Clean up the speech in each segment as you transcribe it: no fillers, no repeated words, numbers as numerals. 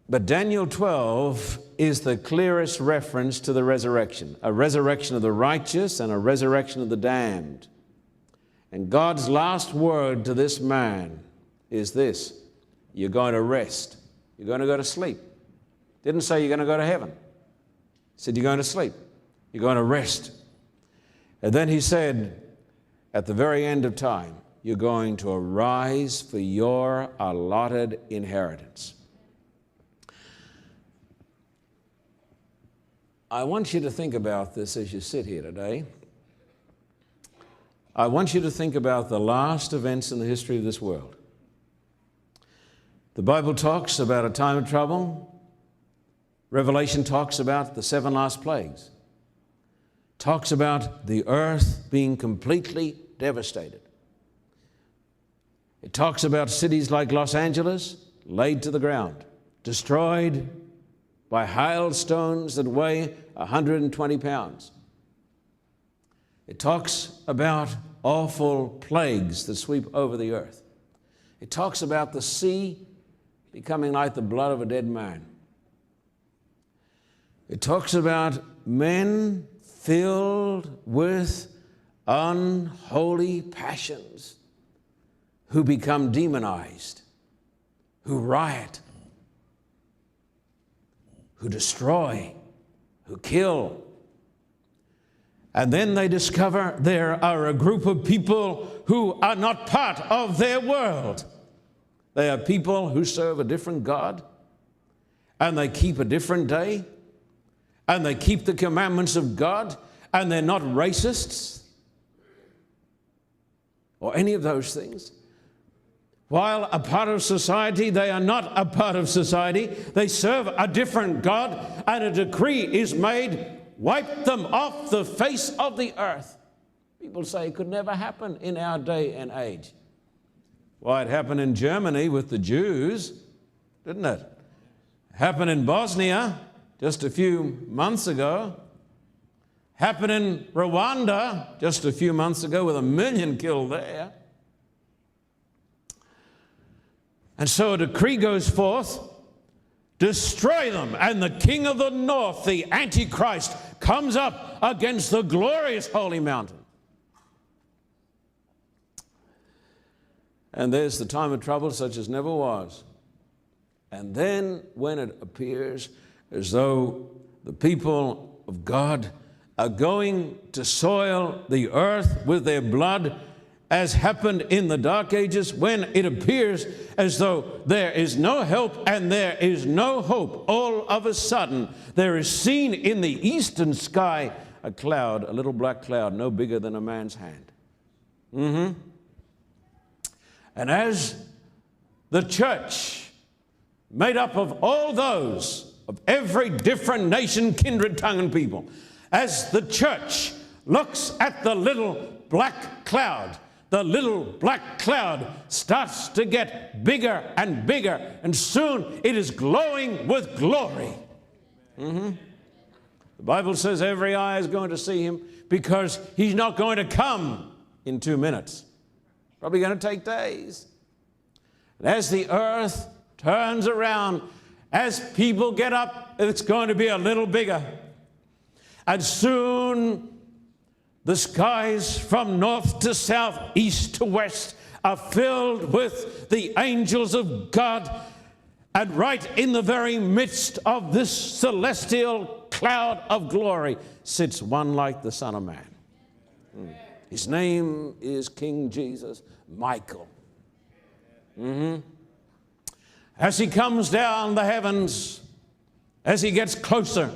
But Daniel 12 is the clearest reference to the resurrection, a resurrection of the righteous and a resurrection of the damned. And God's last word to this man is this: you're going to rest. You're going to go to sleep. Didn't say you're going to go to heaven. He said you're going to sleep. You're going to rest. And then he said, at the very end of time, you're going to arise for your allotted inheritance. I want you to think about this as you sit here today. I want you to think about the last events in the history of this world. The Bible talks about a time of trouble. Revelation talks about the 7 last plagues. Talks about the earth being completely devastated. It talks about cities like Los Angeles laid to the ground, destroyed by hailstones that weigh 120 pounds. It talks about awful plagues that sweep over the earth. It talks about the sea becoming like the blood of a dead man. It talks about men filled with unholy passions who become demonized, who riot, who destroy, who kill. And then they discover there are a group of people who are not part of their world. They are people who serve a different God, and they keep a different day, and they keep the commandments of God, and they're not racists or any of those things. While a part of society, they are not a part of society. They serve a different God, and a decree is made, wipe them off the face of the earth. People say it could never happen in our day and age. Well, it happened in Germany with the Jews, didn't it? It happened in Bosnia just a few months ago. Happened in Rwanda just a few months ago with 1 million killed there. And so a decree goes forth, destroy them, and the king of the north, the Antichrist, comes up against the glorious holy mountain. And there's the time of trouble such as never was. And then when it appears as though the people of God are going to soil the earth with their blood, as happened in the Dark Ages, when it appears as though there is no help and there is no hope, all of a sudden there is seen in the eastern sky a cloud, a little black cloud, no bigger than a man's hand. And as the church, made up of all those, of every different nation, kindred, tongue, and people, as the church looks at the little black cloud, the little black cloud starts to get bigger and bigger, and soon it is glowing with glory. The Bible says every eye is going to see him, because he's not going to come in 2 minutes. Probably going to take days. And as the earth turns around, as people get up, it's going to be a little bigger. And soon the skies from north to south, east to west, are filled with the angels of God. And right in the very midst of this celestial cloud of glory sits one like the Son of Man. His name is King Jesus, Michael. As he comes down the heavens, as he gets closer,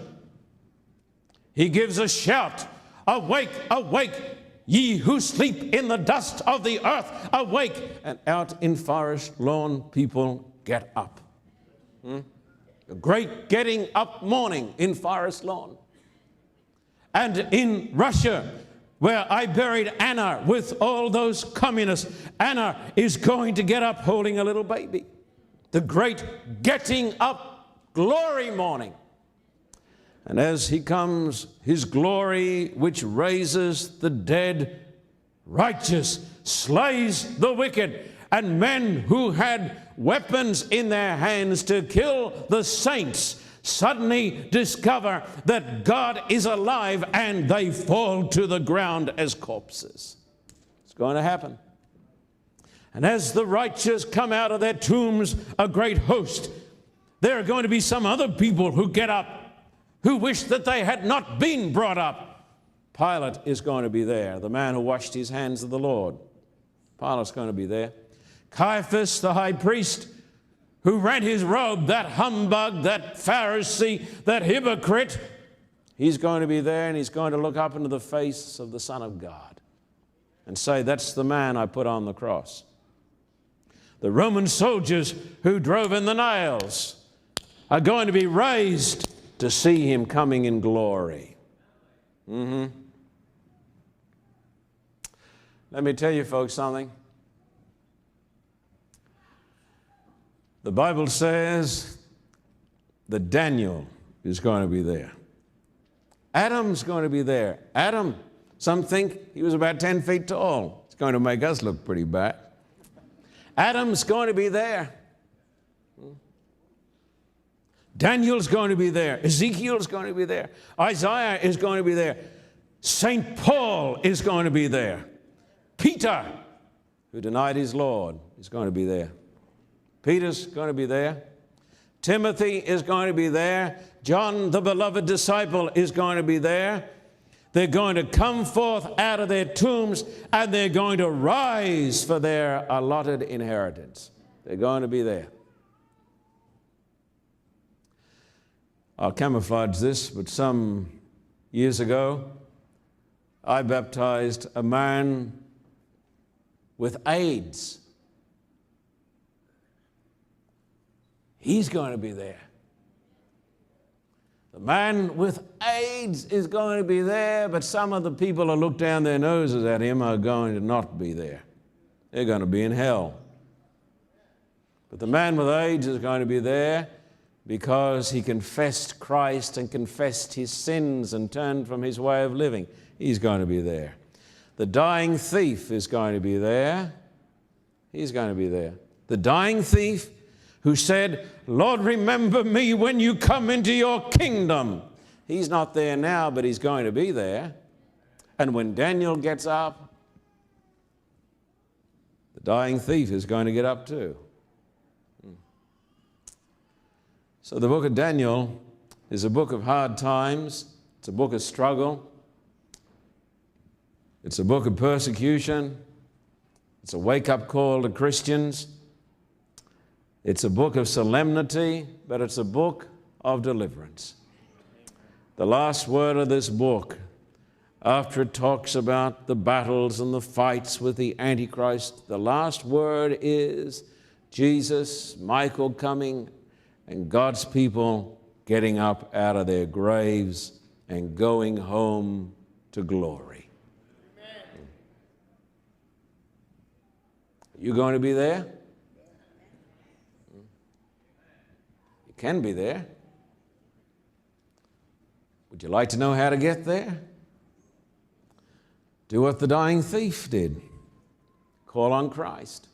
he gives a shout, awake, awake, ye who sleep in the dust of the earth, awake. And out in Forest Lawn, people get up. A great getting up morning in Forest Lawn. And in Russia, where I buried Anna with all those communists, Anna is going to get up holding a little baby. The great getting up glory morning. And as he comes, his glory, which raises the dead, righteous, slays the wicked, and men who had weapons in their hands to kill the saints suddenly discover that God is alive and they fall to the ground as corpses. It's going to happen. And as the righteous come out of their tombs, a great host, there are going to be some other people who get up, who wish that they had not been brought up. Pilate is going to be there, the man who washed his hands of the Lord. Pilate's going to be there. Caiaphas, the high priest, who rent his robe, that humbug, that Pharisee, that hypocrite, he's going to be there, and he's going to look up into the face of the Son of God and say, that's the man I put on the cross. The Roman soldiers who drove in the nails are going to be raised to see him coming in glory. Let me tell you folks something. The Bible says that Daniel is going to be there. Adam's going to be there. Adam, some think he was about 10 feet tall. It's going to make us look pretty bad. Adam's going to be there. Daniel's going to be there. Ezekiel's going to be there. Isaiah is going to be there. St. Paul is going to be there. Peter, who denied his Lord, is going to be there. Peter's going to be there. Timothy is going to be there. John, the beloved disciple, is going to be there. They're going to come forth out of their tombs, and they're going to rise for their allotted inheritance. They're going to be there. I'll camouflage this, but some years ago, I baptized a man with AIDS. He's going to be there. The man with AIDS is going to be there, but some of the people who look down their noses at him are going to not be there. They're going to be in hell. But the man with AIDS is going to be there because he confessed Christ and confessed his sins and turned from his way of living. He's going to be there. The dying thief is going to be there. He's going to be there. The dying thief who said, Lord, remember me when you come into your kingdom. He's not there now, but he's going to be there. And when Daniel gets up, the dying thief is going to get up too. So the book of Daniel is a book of hard times. It's a book of struggle. It's a book of persecution. It's a wake-up call to Christians. It's a book of solemnity, but it's a book of deliverance. The last word of this book, after it talks about the battles and the fights with the Antichrist, the last word is Jesus, Michael coming, and God's people getting up out of their graves and going home to glory. Amen. Are you going to be there? Can be there. Would you like to know how to get there? Do what the dying thief did. Call on Christ.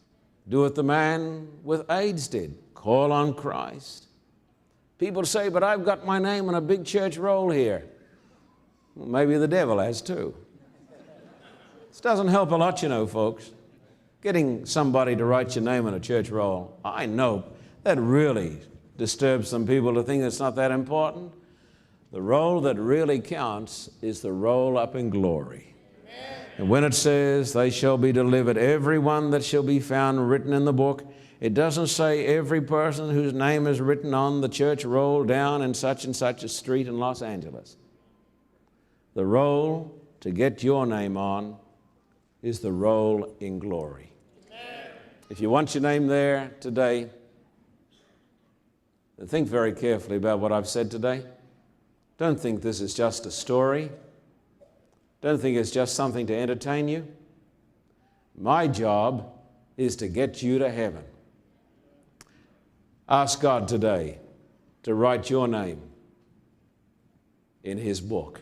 Do what the man with AIDS did. Call on Christ. People say, but I've got my name on a big church roll here. Well, maybe the devil has too. This doesn't help a lot, you know, folks. Getting somebody to write your name on a church roll, I know that really disturbs some people to think it's not that important. The roll that really counts is the roll up in glory. Amen. And when it says, they shall be delivered, every one that shall be found written in the book, it doesn't say every person whose name is written on the church roll down in such and such a street in Los Angeles. The roll to get your name on is the roll in glory. Amen. If you want your name there today, think very carefully about what I've said today. Don't think this is just a story. Don't think it's just something to entertain you. My job is to get you to heaven. Ask God today to write your name in His book.